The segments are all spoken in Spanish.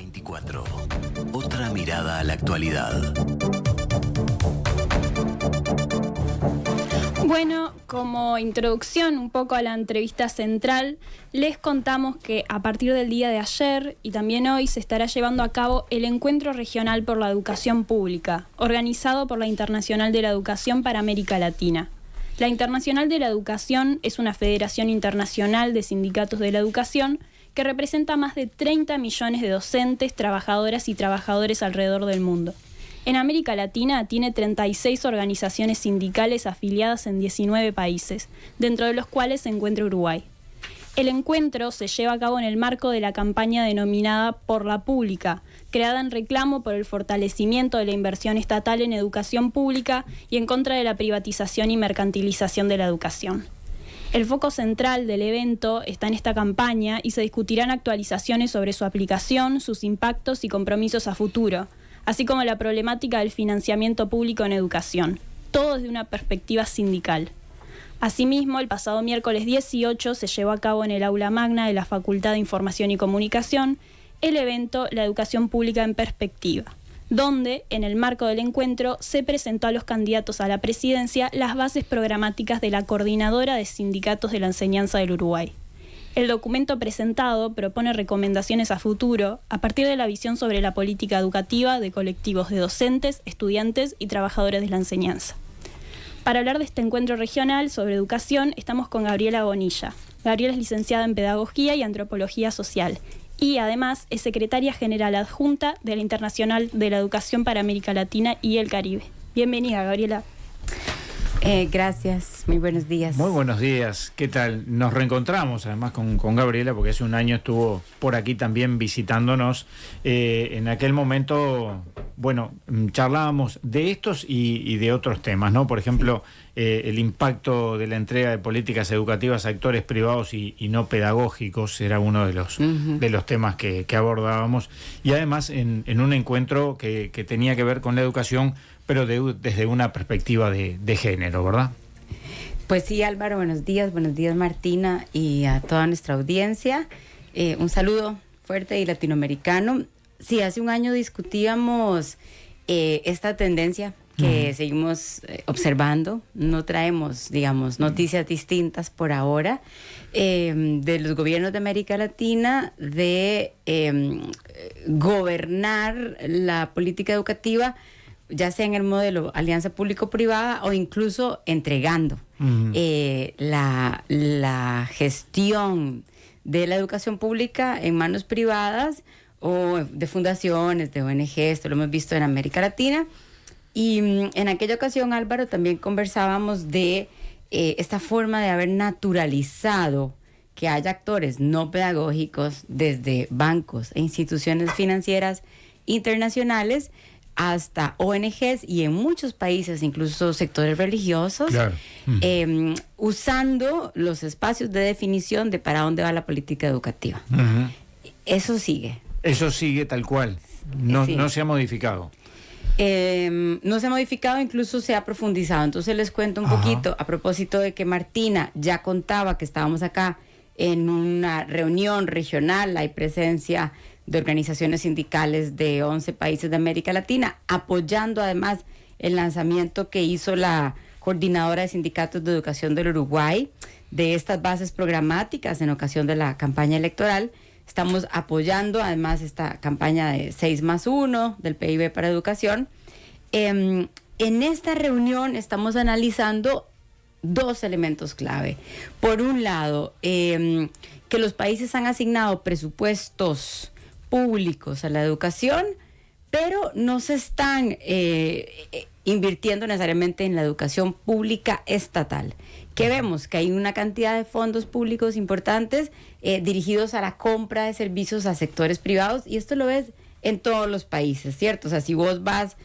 24. Otra mirada a la actualidad. Bueno, como introducción un poco a la entrevista central, les contamos que a partir del día de ayer y también hoy se estará llevando a cabo el Encuentro Regional por la Educación Pública, organizado por la Internacional de la Educación para América Latina. La Internacional de la Educación es una federación internacional de sindicatos de la educación que representa a más de 30 millones de docentes, trabajadoras y trabajadores alrededor del mundo. En América Latina tiene 36 organizaciones sindicales afiliadas en 19 países, dentro de los cuales se encuentra Uruguay. El encuentro se lleva a cabo en el marco de la campaña denominada Por la Pública, creada en reclamo por el fortalecimiento de la inversión estatal en educación pública y en contra de la privatización y mercantilización de la educación. El foco central del evento está en esta campaña y se discutirán actualizaciones sobre su aplicación, sus impactos y compromisos a futuro, así como la problemática del financiamiento público en educación, todo desde una perspectiva sindical. Asimismo, el pasado miércoles 18 se llevó a cabo en el aula magna de la Facultad de Información y Comunicación el evento La Educación Pública en Perspectiva, donde, en el marco del encuentro, se presentó a los candidatos a la presidencia las bases programáticas de la Coordinadora de Sindicatos de la Enseñanza del Uruguay. El documento presentado propone recomendaciones a futuro a partir de la visión sobre la política educativa de colectivos de docentes, estudiantes y trabajadores de la enseñanza. Para hablar de este encuentro regional sobre educación, estamos con Gabriela Bonilla. Gabriela es licenciada en Pedagogía y Antropología Social y además es secretaria general adjunta de la Internacional de la Educación para América Latina y el Caribe. Bienvenida, Gabriela. Gracias, muy buenos días. Muy buenos días, ¿qué tal? Nos reencontramos además con Gabriela, porque hace un año estuvo por aquí también visitándonos. En aquel momento, bueno, charlábamos de estos y de otros temas, ¿no? Por ejemplo, el impacto de la entrega de políticas educativas a actores privados y no pedagógicos era uno de los temas que abordábamos. Y además en un encuentro que tenía que ver con la educación, pero desde una perspectiva de género, ¿verdad? Pues sí, Álvaro, buenos días Martina y a toda nuestra audiencia. Un saludo fuerte y latinoamericano. Sí, hace un año discutíamos esta tendencia que seguimos observando. No traemos, digamos, noticias distintas por ahora de los gobiernos de América Latina de gobernar la política educativa, ya sea en el modelo alianza público-privada o incluso entregando la gestión de la educación pública en manos privadas o de fundaciones, de ONG. Esto lo hemos visto en América Latina. Y en aquella ocasión, Álvaro, también conversábamos de esta forma de haber naturalizado que haya actores no pedagógicos desde bancos e instituciones financieras internacionales hasta ONGs y en muchos países, incluso sectores religiosos, claro. Usando los espacios de definición de para dónde va la política educativa. Eso sigue. Eso sigue tal cual. No se ha modificado. No se ha modificado, incluso se ha profundizado. Entonces les cuento un poquito a propósito de que Martina ya contaba que estábamos acá en una reunión regional. Hay presencia de organizaciones sindicales de 11 países de América Latina, apoyando además el lanzamiento que hizo la Coordinadora de Sindicatos de Educación del Uruguay de estas bases programáticas en ocasión de la campaña electoral. Estamos apoyando además esta campaña de 6+1 del PIB para educación. En esta reunión estamos analizando dos elementos clave. Por un lado, que los países han asignado presupuestos públicos a la educación, pero no se están invirtiendo necesariamente en la educación pública estatal. ¿Qué vemos? Que hay una cantidad de fondos públicos importantes dirigidos a la compra de servicios a sectores privados, y esto lo ves en todos los países, ¿cierto? O sea, si vos vas,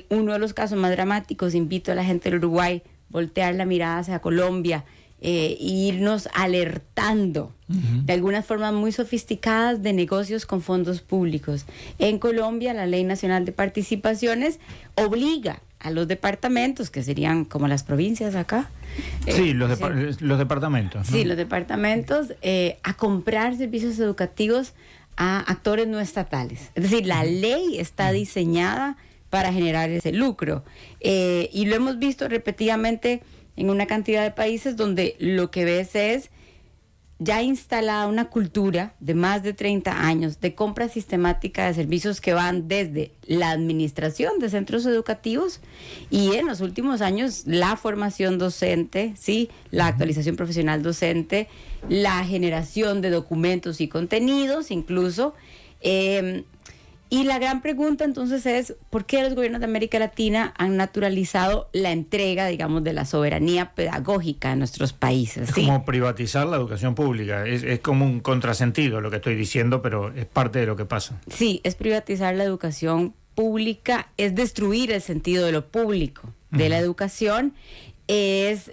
uno de los casos más dramáticos, invito a la gente del Uruguay voltear la mirada hacia Colombia, e irnos alertando de algunas formas muy sofisticadas de negocios con fondos públicos. En Colombia, la Ley Nacional de Participaciones obliga a los departamentos, que serían como las provincias acá. Sí, los departamentos, ¿no? Sí, los departamentos, a comprar servicios educativos a actores no estatales. Es decir, la ley está diseñada para generar ese lucro. Y lo hemos visto repetidamente en una cantidad de países donde lo que ves es ya instalada una cultura de más de 30 años de compra sistemática de servicios que van desde la administración de centros educativos y en los últimos años la formación docente, ¿sí? La actualización profesional docente, la generación de documentos y contenidos incluso. Y la gran pregunta entonces es, ¿por qué los gobiernos de América Latina han naturalizado la entrega, digamos, de la soberanía pedagógica en nuestros países? Es ¿sí? como privatizar la educación pública, es como un contrasentido lo que estoy diciendo, pero es parte de lo que pasa. Sí, es privatizar la educación pública, es destruir el sentido de lo público, de la educación, es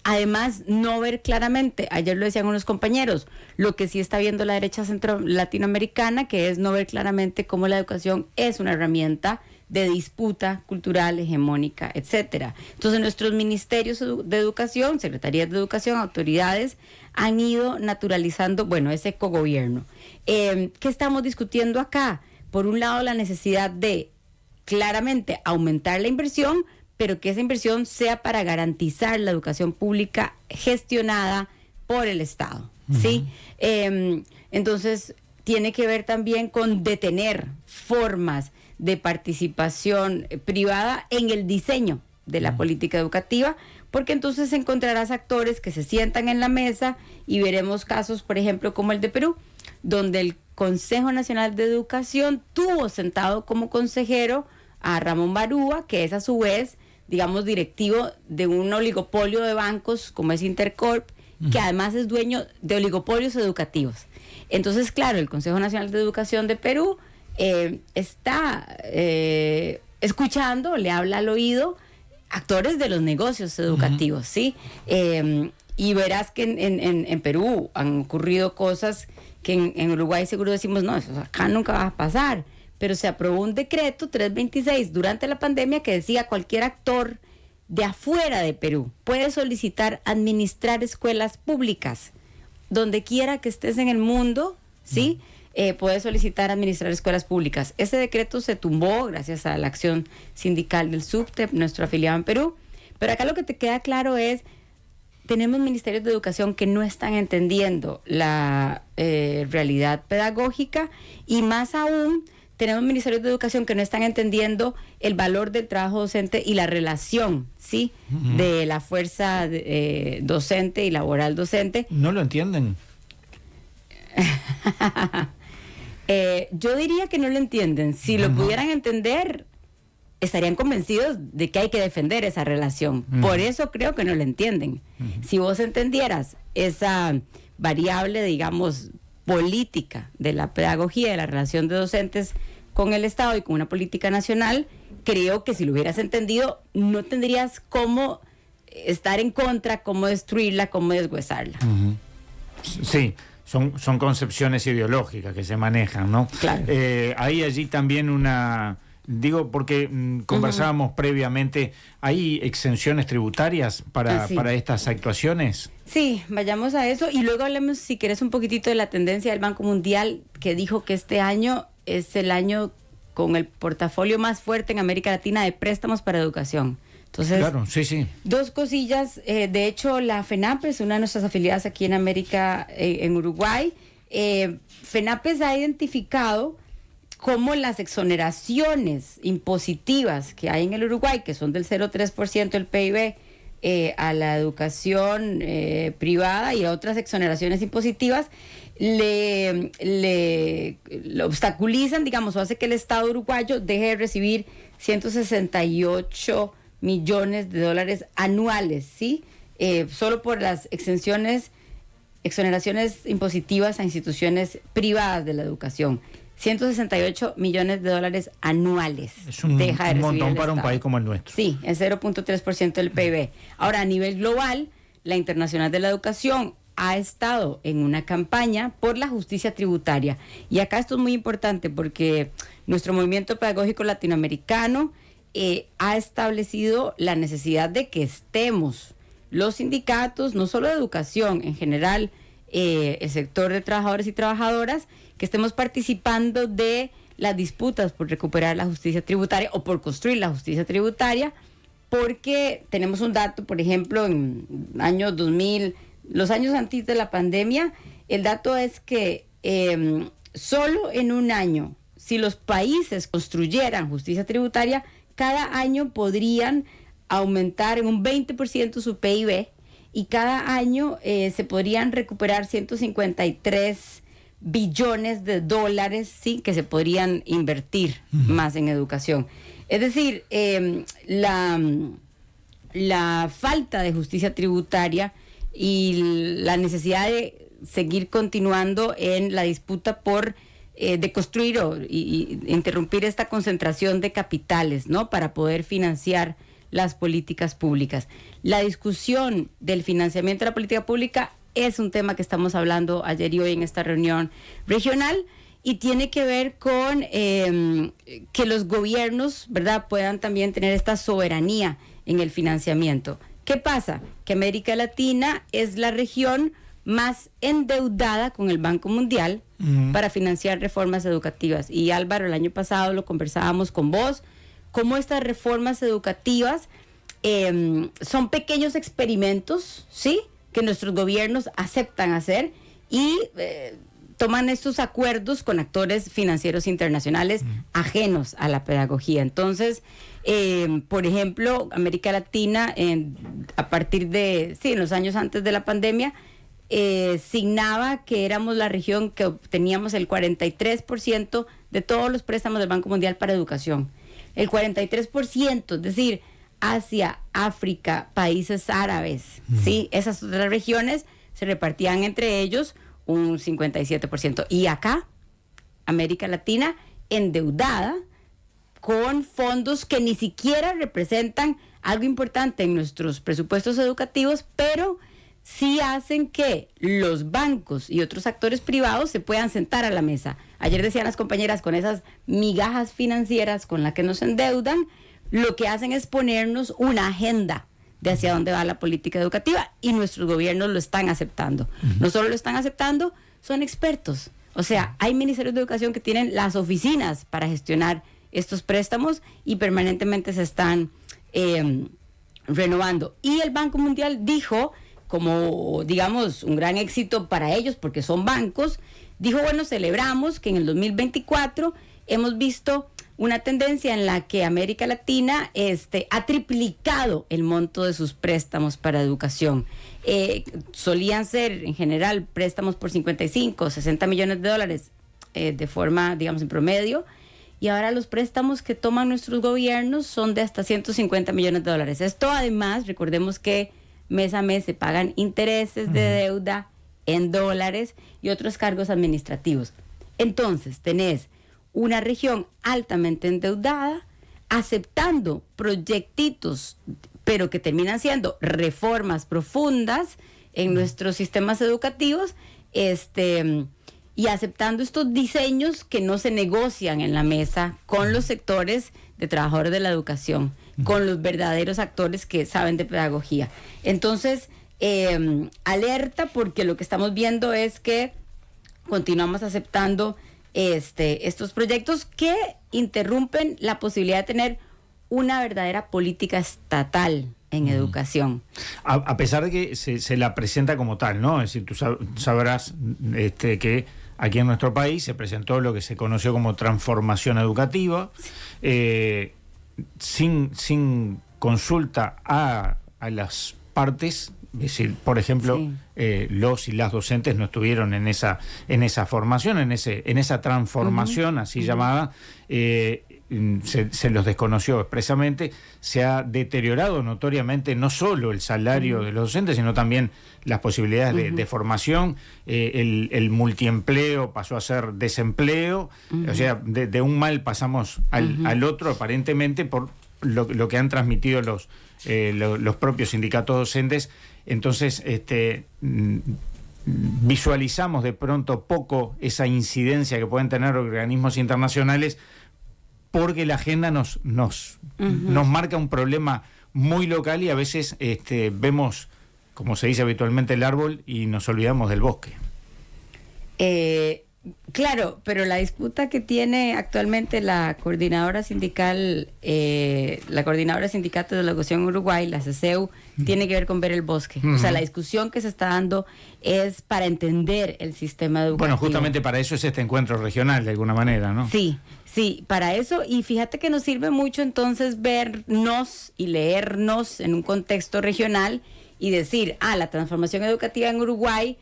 además no ver claramente, ayer lo decían unos compañeros, lo que sí está viendo la derecha centro latinoamericana, que es no ver claramente cómo la educación es una herramienta de disputa cultural, hegemónica, etcétera. Entonces nuestros ministerios de educación, secretarías de educación, autoridades, han ido naturalizando, bueno, ese cogobierno. ¿Qué estamos discutiendo acá? Por un lado, la necesidad de claramente aumentar la inversión, pero que esa inversión sea para garantizar la educación pública gestionada por el Estado, ¿sí? Entonces, tiene que ver también con detener formas de participación privada en el diseño de la política educativa, porque entonces encontrarás actores que se sientan en la mesa y veremos casos, por ejemplo, como el de Perú, donde el Consejo Nacional de Educación tuvo sentado como consejero a Ramón Barúa, que es a su vez, digamos, directivo de un oligopolio de bancos como es Intercorp, que además es dueño de oligopolios educativos. Entonces, claro, el Consejo Nacional de Educación de Perú está escuchando, le habla al oído actores de los negocios educativos, ¿sí? Y verás que en Perú han ocurrido cosas que en Uruguay seguro decimos, no, eso acá nunca va a pasar. Pero se aprobó un decreto 326 durante la pandemia que decía cualquier actor de afuera de Perú puede solicitar administrar escuelas públicas. Donde quiera que estés en el mundo, ¿sí? Puedes solicitar administrar escuelas públicas. Ese decreto se tumbó gracias a la acción sindical del SUBTEP, nuestro afiliado en Perú. Pero acá lo que te queda claro es, tenemos ministerios de educación que no están entendiendo la realidad pedagógica y más aún, tenemos ministerios de educación que no están entendiendo el valor del trabajo docente y la relación, ¿sí? De la fuerza docente y laboral docente. ¿No lo entienden? Yo diría que no lo entienden. Si lo pudieran entender, estarían convencidos de que hay que defender esa relación. Por eso creo que no lo entienden. Si vos entendieras esa variable, digamos, política de la pedagogía, de la relación de docentes con el Estado y con una política nacional, creo que si lo hubieras entendido, no tendrías cómo estar en contra, cómo destruirla, cómo deshuesarla. Sí, son concepciones ideológicas que se manejan, ¿no? Claro. Hay allí también una... Digo, porque conversábamos previamente, ¿hay exenciones tributarias para estas actuaciones? Sí, vayamos a eso y luego hablemos, si querés, un poquitito de la tendencia del Banco Mundial, que dijo que este año es el año con el portafolio más fuerte en América Latina de préstamos para educación. Entonces, claro, sí. Dos cosillas. De hecho, la FENAPES, una de nuestras afiliadas aquí en América, en Uruguay, FENAPES ha identificado cómo las exoneraciones impositivas que hay en el Uruguay, que son del 0,3% del PIB, a la educación privada y a otras exoneraciones impositivas, le obstaculizan, digamos, o hace que el Estado uruguayo deje de recibir 168 millones de dólares anuales, ¿sí? Solo por las exoneraciones impositivas a instituciones privadas de la educación. 168 millones de dólares anuales. Es un montón para un país como el nuestro. Sí, es 0,3% del PIB. Ahora, a nivel global, la Internacional de la Educación ha estado en una campaña por la justicia tributaria. Y acá esto es muy importante porque nuestro movimiento pedagógico latinoamericano ha establecido la necesidad de que estemos los sindicatos, no solo de educación, en general, el sector de trabajadores y trabajadoras, que estemos participando de las disputas por recuperar la justicia tributaria o por construir la justicia tributaria, porque tenemos un dato, por ejemplo, en años 2000, los años antes de la pandemia, el dato es que solo en un año, si los países construyeran justicia tributaria, cada año podrían aumentar en un 20% su PIB y cada año se podrían recuperar 153 billones de dólares, ¿sí?, que se podrían invertir más en educación. Es decir, la falta de justicia tributaria y la necesidad de seguir continuando en la disputa por de construir y interrumpir esta concentración de capitales, ¿no?, para poder financiar las políticas públicas. La discusión del financiamiento de la política pública es un tema que estamos hablando ayer y hoy en esta reunión regional y tiene que ver con que los gobiernos, ¿verdad?, puedan también tener esta soberanía en el financiamiento. ¿Qué pasa? Que América Latina es la región más endeudada con el Banco Mundial para financiar reformas educativas. Y Álvaro, el año pasado lo conversábamos con vos, cómo estas reformas educativas son pequeños experimentos, ¿sí?, que nuestros gobiernos aceptan hacer y toman estos acuerdos con actores financieros internacionales ajenos a la pedagogía. Entonces, por ejemplo, América Latina, a partir de, en los años antes de la pandemia, signaba que éramos la región que obteníamos el 43% de todos los préstamos del Banco Mundial para educación. El 43%, es decir, Asia, África, países árabes, ¿sí? Esas otras regiones se repartían entre ellos un 57%. Y acá, América Latina, endeudada, con fondos que ni siquiera representan algo importante en nuestros presupuestos educativos, pero sí hacen que los bancos y otros actores privados se puedan sentar a la mesa. Ayer decían las compañeras, con esas migajas financieras con las que nos endeudan, lo que hacen es ponernos una agenda de hacia dónde va la política educativa y nuestros gobiernos lo están aceptando. No solo lo están aceptando, son expertos. O sea, hay ministerios de educación que tienen las oficinas para gestionar estos préstamos y permanentemente se están renovando. Y el Banco Mundial dijo, como digamos un gran éxito para ellos porque son bancos, dijo, bueno, celebramos que en el 2024 hemos visto una tendencia en la que América Latina ha triplicado el monto de sus préstamos para educación. Solían ser en general préstamos por 55, 60 millones de dólares de forma, digamos, en promedio, y ahora los préstamos que toman nuestros gobiernos son de hasta 150 millones de dólares. Esto además, recordemos que mes a mes se pagan intereses de deuda en dólares y otros cargos administrativos. Entonces, tenés una región altamente endeudada, aceptando proyectitos, pero que terminan siendo reformas profundas en nuestros sistemas educativos, y aceptando estos diseños que no se negocian en la mesa con los sectores de trabajadores de la educación, con los verdaderos actores que saben de pedagogía. Entonces, alerta, porque lo que estamos viendo es que continuamos aceptando estos proyectos que interrumpen la posibilidad de tener una verdadera política estatal en educación. A pesar de que se la presenta como tal, ¿no? Es decir, tú sabrás que aquí en nuestro país se presentó lo que se conoció como transformación educativa, sin consulta a las partes. Es decir, por ejemplo, los y las docentes no estuvieron en esa formación, en esa transformación así llamada, se los desconoció expresamente. Se ha deteriorado notoriamente no solo el salario de los docentes, sino también las posibilidades de formación. El multiempleo pasó a ser desempleo, o sea, de un mal pasamos al otro, aparentemente por lo que han transmitido los propios sindicatos docentes. Entonces, visualizamos de pronto poco esa incidencia que pueden tener organismos internacionales, porque la agenda nos marca un problema muy local y a veces vemos, como se dice habitualmente, el árbol y nos olvidamos del bosque. Claro, pero la disputa que tiene actualmente la coordinadora sindical, la coordinadora sindicato de la educación en Uruguay, la CCEU, tiene que ver con ver el bosque. O sea, la discusión que se está dando es para entender el sistema educativo. Bueno, justamente para eso es este encuentro regional, de alguna manera, ¿no? Sí, para eso. Y fíjate que nos sirve mucho entonces vernos y leernos en un contexto regional y decir, la transformación educativa en Uruguay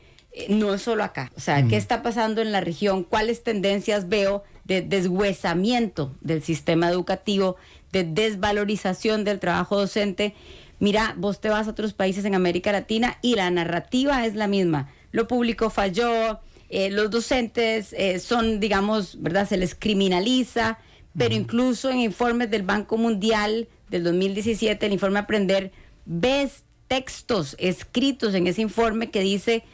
no es solo acá. O sea, ¿qué está pasando en la región? ¿Cuáles tendencias veo de deshuesamiento del sistema educativo, de desvalorización del trabajo docente? Mira, vos te vas a otros países en América Latina y la narrativa es la misma. Lo público falló, los docentes son, digamos, ¿verdad? Se les criminaliza, pero incluso en informes del Banco Mundial del 2017, el informe Aprender, ves textos escritos en ese informe que dice,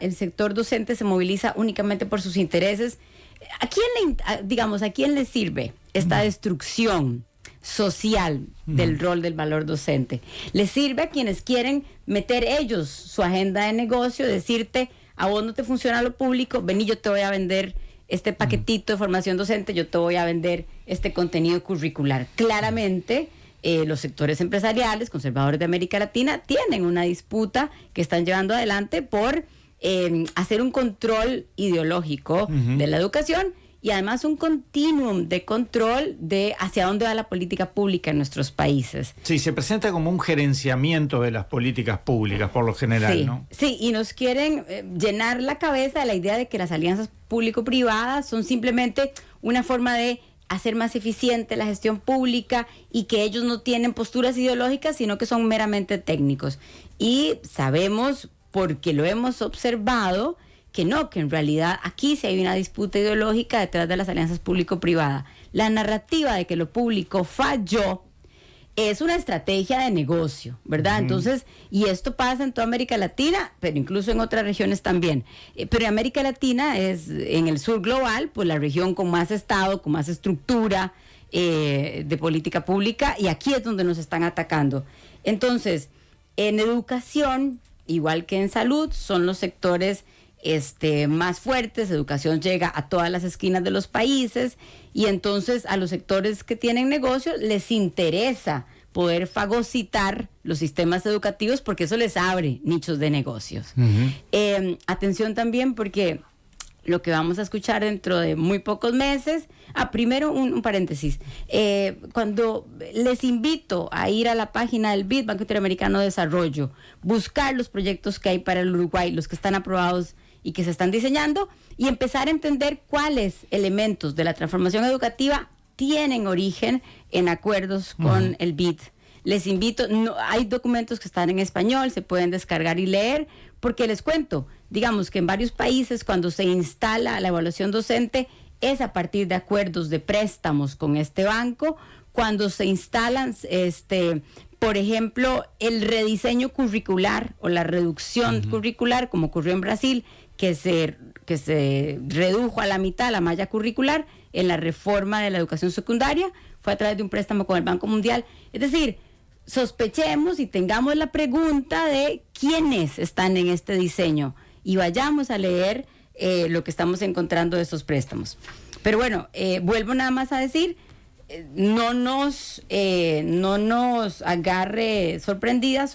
el sector docente se moviliza únicamente por sus intereses. ¿A quién le sirve esta destrucción social del rol del valor docente? Le sirve a quienes quieren meter ellos su agenda de negocio, decirte, a vos no te funciona lo público, vení, yo te voy a vender este paquetito de formación docente, yo te voy a vender este contenido curricular. Claramente, los sectores empresariales, conservadores de América Latina, tienen una disputa que están llevando adelante por hacer un control ideológico de la educación y además un continuum de control de hacia dónde va la política pública en nuestros países. Sí, se presenta como un gerenciamiento de las políticas públicas por lo general, ¿no? Sí, y nos quieren llenar la cabeza de la idea de que las alianzas público-privadas son simplemente una forma de hacer más eficiente la gestión pública y que ellos no tienen posturas ideológicas, sino que son meramente técnicos. Y sabemos, porque lo hemos observado, que no, que en realidad aquí sí hay una disputa ideológica detrás de las alianzas público-privadas. La narrativa de que lo público falló es una estrategia de negocio, ¿verdad? Entonces, y esto pasa en toda América Latina, pero incluso en otras regiones también. Pero América Latina es, en el sur global, pues la región con más Estado, con más estructura de política pública, y aquí es donde nos están atacando. Entonces, en educación, igual que en salud, son los sectores más fuertes. Educación llega a todas las esquinas de los países y entonces a los sectores que tienen negocios les interesa poder fagocitar los sistemas educativos porque eso les abre nichos de negocios. Atención también porque lo que vamos a escuchar dentro de muy pocos meses. Primero un paréntesis. Cuando les invito a ir a la página del BID, Banco Interamericano de Desarrollo, buscar los proyectos que hay para el Uruguay, los que están aprobados y que se están diseñando, y empezar a entender cuáles elementos de la transformación educativa tienen origen en acuerdos con el BID. Les invito, hay documentos que están en español, se pueden descargar y leer, porque les cuento, digamos que en varios países cuando se instala la evaluación docente es a partir de acuerdos de préstamos con este banco, cuando se instalan, por ejemplo, el rediseño curricular o la reducción curricular, como ocurrió en Brasil, que se redujo a la mitad la malla curricular en la reforma de la educación secundaria, fue a través de un préstamo con el Banco Mundial. Es decir, sospechemos y tengamos la pregunta de quiénes están en este diseño y vayamos a leer lo que estamos encontrando de esos préstamos. Pero bueno, vuelvo nada más a decir, no nos agarre sorprendidos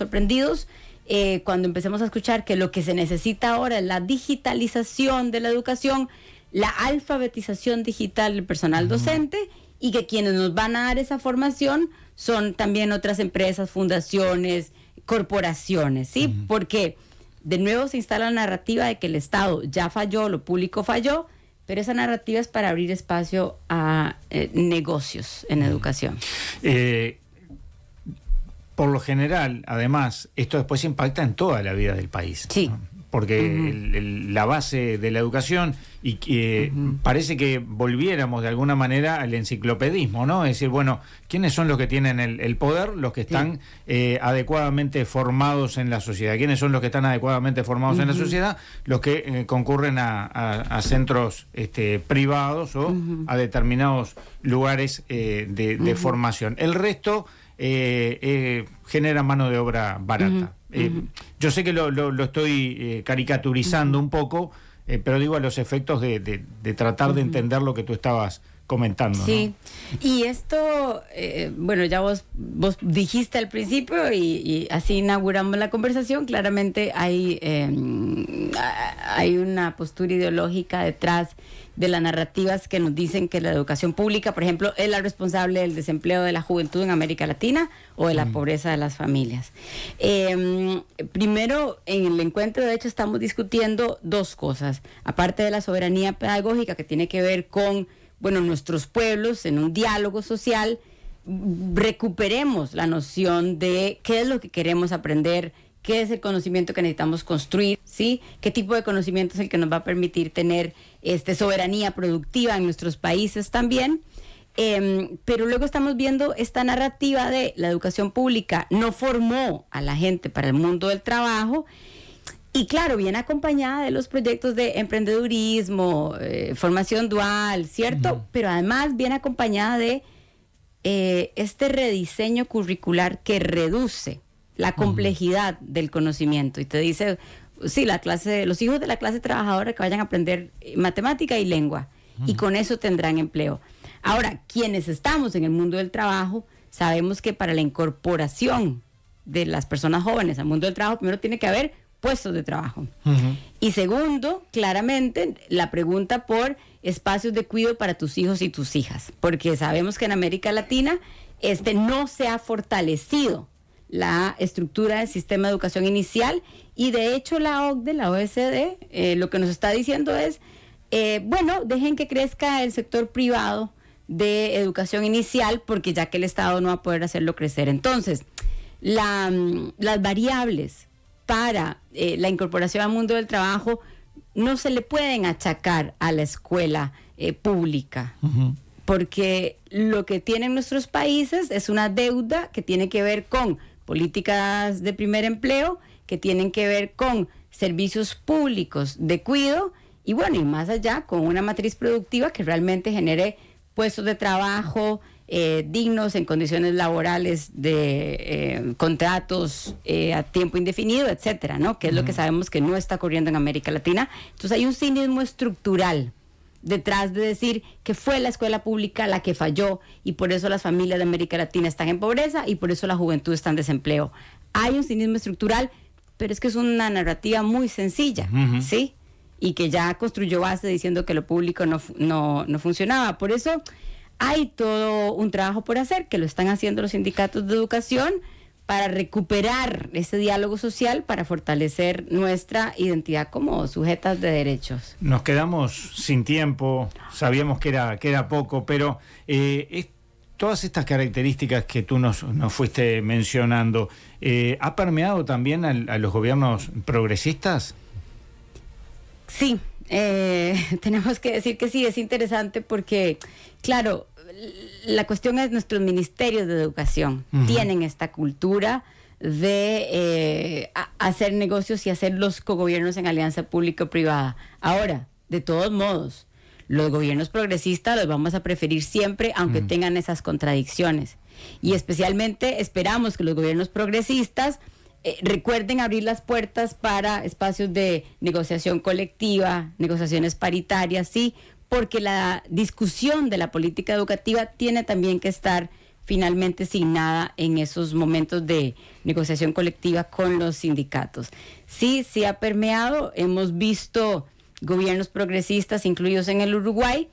cuando empecemos a escuchar que lo que se necesita ahora es la digitalización de la educación, la alfabetización digital del personal docente, y que quienes nos van a dar esa formación son también otras empresas, fundaciones, corporaciones, ¿sí? Porque de nuevo se instala la narrativa de que el Estado ya falló, lo público falló, pero esa narrativa es para abrir espacio a negocios en educación. Por lo general, además, esto después impacta en toda la vida del país. Sí. ¿No? Porque la base de la educación, y parece que volviéramos de alguna manera al enciclopedismo, ¿no? Es decir, bueno, ¿quiénes son los que tienen el poder? Los que están adecuadamente formados en la sociedad. ¿Quiénes son los que están adecuadamente formados en la sociedad? Los que concurren a centros privados o a determinados lugares de formación. El resto genera mano de obra barata. Yo sé que lo estoy caricaturizando un poco, pero digo a los efectos de tratar de entender lo que tú estabas comentando. Sí, ¿no? Y esto, bueno, ya vos dijiste al principio y así inauguramos la conversación. Claramente hay una postura ideológica detrás de las narrativas que nos dicen que la educación pública, por ejemplo, es la responsable del desempleo de la juventud en América Latina o de la pobreza de las familias. Primero, en el encuentro, de hecho, estamos discutiendo dos cosas. Aparte de la soberanía pedagógica, que tiene que ver con nuestros pueblos, en un diálogo social, recuperemos la noción de qué es lo que queremos aprender, qué es el conocimiento que necesitamos construir, ¿sí? Qué tipo de conocimiento es el que nos va a permitir tener soberanía productiva en nuestros países también. Pero luego estamos viendo esta narrativa de la educación pública no formó a la gente para el mundo del trabajo. Y claro, viene acompañada de los proyectos de emprendedurismo, formación dual, ¿cierto? Pero además viene acompañada de este rediseño curricular que reduce la complejidad del conocimiento y te dice, sí, los hijos de la clase trabajadora que vayan a aprender matemática y lengua y con eso tendrán empleo. Ahora, quienes estamos en el mundo del trabajo, sabemos que para la incorporación de las personas jóvenes al mundo del trabajo, primero tiene que haber puestos de trabajo. Y segundo, claramente, la pregunta por espacios de cuidado para tus hijos y tus hijas, porque sabemos que en América Latina no se ha fortalecido la estructura del sistema de educación inicial y de hecho la OCDE, la OECD, lo que nos está diciendo es, dejen que crezca el sector privado de educación inicial porque ya que el Estado no va a poder hacerlo crecer. Entonces, las variables para la incorporación al mundo del trabajo no se le pueden achacar a la escuela pública, porque lo que tienen nuestros países es una deuda que tiene que ver con políticas de primer empleo, que tienen que ver con servicios públicos de cuidado y más allá con una matriz productiva que realmente genere puestos de trabajo dignos en condiciones laborales de contratos a tiempo indefinido, etcétera, ¿no? Que es lo que sabemos que no está ocurriendo en América Latina. Entonces hay un cinismo estructural detrás de decir que fue la escuela pública la que falló y por eso las familias de América Latina están en pobreza y por eso la juventud está en desempleo. Hay un cinismo estructural, pero es que es una narrativa muy sencilla, ¿sí? Y que ya construyó base diciendo que lo público no funcionaba. Por eso hay todo un trabajo por hacer, que lo están haciendo los sindicatos de educación para recuperar ese diálogo social, para fortalecer nuestra identidad como sujetas de derechos. Nos quedamos sin tiempo, sabíamos que era poco, pero todas estas características que tú nos fuiste mencionando, ¿ha permeado también a los gobiernos progresistas? Sí, tenemos que decir que sí, es interesante porque, claro, la cuestión es nuestros ministerios de educación tienen esta cultura de hacer negocios y hacer los cogobiernos en alianza público-privada. Ahora, de todos modos, los gobiernos progresistas los vamos a preferir siempre, aunque tengan esas contradicciones. Y especialmente esperamos que los gobiernos progresistas recuerden abrir las puertas para espacios de negociación colectiva, negociaciones paritarias, sí, porque la discusión de la política educativa tiene también que estar finalmente signada en esos momentos de negociación colectiva con los sindicatos. Sí ha permeado, hemos visto gobiernos progresistas, incluidos en el Uruguay,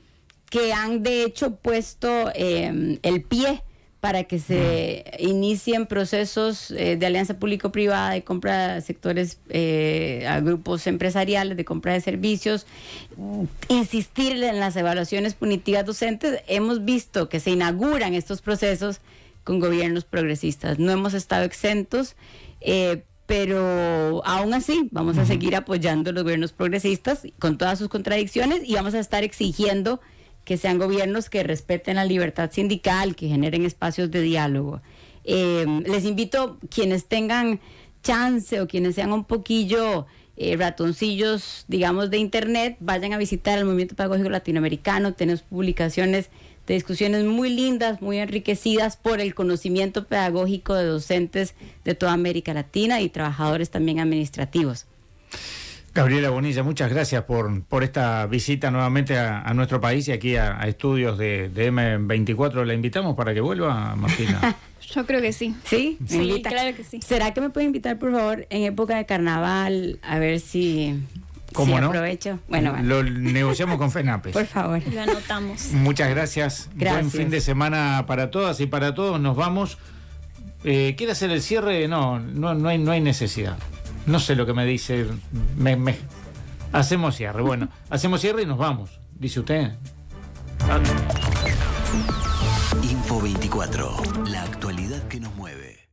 que han de hecho puesto el pie para que se inicien procesos de alianza público-privada, de compra de sectores a grupos empresariales, de compra de servicios, insistir en las evaluaciones punitivas docentes. Hemos visto que se inauguran estos procesos con gobiernos progresistas. No hemos estado exentos, pero aún así vamos a seguir apoyando a los gobiernos progresistas con todas sus contradicciones y vamos a estar exigiendo que sean gobiernos que respeten la libertad sindical, que generen espacios de diálogo. Les invito, quienes tengan chance o quienes sean un poquillo ratoncillos, digamos, de internet, vayan a visitar el Movimiento Pedagógico Latinoamericano. Tenemos publicaciones de discusiones muy lindas, muy enriquecidas por el conocimiento pedagógico de docentes de toda América Latina y trabajadores también administrativos. Gabriela Bonilla, muchas gracias por esta visita nuevamente a nuestro país y aquí a estudios de M24. ¿La invitamos para que vuelva, Martina? Yo creo que sí. ¿Sí? ¿Me Sí, invita? claro que sí. ¿Será que me puede invitar, por favor, en época de carnaval? A ver si, ¿Cómo si no? aprovecho. Bueno, bueno. Lo negociamos con FENAPES. Por favor. Lo anotamos. Muchas gracias. Gracias. Buen fin de semana para todas y para todos. Nos vamos. ¿Quiere hacer el cierre? No hay necesidad. No sé lo que me dice. Hacemos cierre. Bueno, hacemos cierre y nos vamos. Dice usted. Info 24. La actualidad que nos mueve.